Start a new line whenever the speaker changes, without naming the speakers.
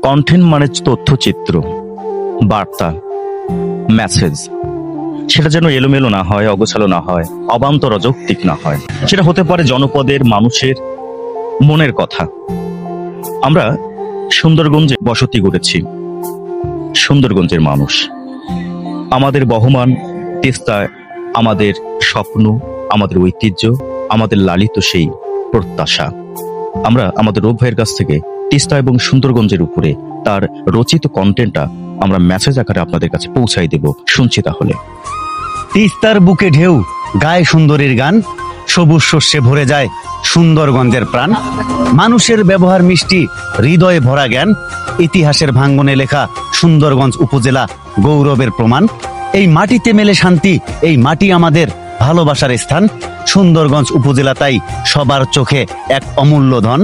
Content মানে তথ্যচিত্র, বার্তা, message. সেটা যেন এলোমেলো না হয়, অগোছালো না হয়, অবান্তর অযৌক্তিক না হয়। সেটা হতে পারে জনপদের মানুষের মনের কথা। আমরা সুন্দরগঞ্জে বসতি গড়েছি, সুন্দরগঞ্জের মানুষ। আমাদের বহমান তিস্তায় আমাদের স্বপ্ন, আমাদের ঐতিহ্য, আমাদের লালিত সেই প্রত্যাশা। আমরা আমাদের রূপ ভাইয়ের কাছ থেকে তিস্তা এবং সুন্দরগঞ্জের উপরে তার রচিত কন্টেন্টটা আমরা মেসেজ আকারে আপনাদের কাছে পৌঁছাই দেব। শুনছি তাহলে।
তিস্তার বুকে ঢেউ, গায়ে সুন্দরীর গান, সবুজ শস্যে ভরে যায় সুন্দরগঞ্জের প্রাণ। মানুষের ব্যবহার মিষ্টি, হৃদয়ে ভরা জ্ঞান। ইতিহাসের ভাঙ্গনে লেখা সুন্দরগঞ্জ উপজেলা গৌরবের প্রমাণ। এই মাটিতে মেলে শান্তি, এই মাটি আমাদের ভালোবাসার স্থান। সুন্দরগঞ্জ উপজেলা তাই সবার চোখে এক অমূল্য ধন।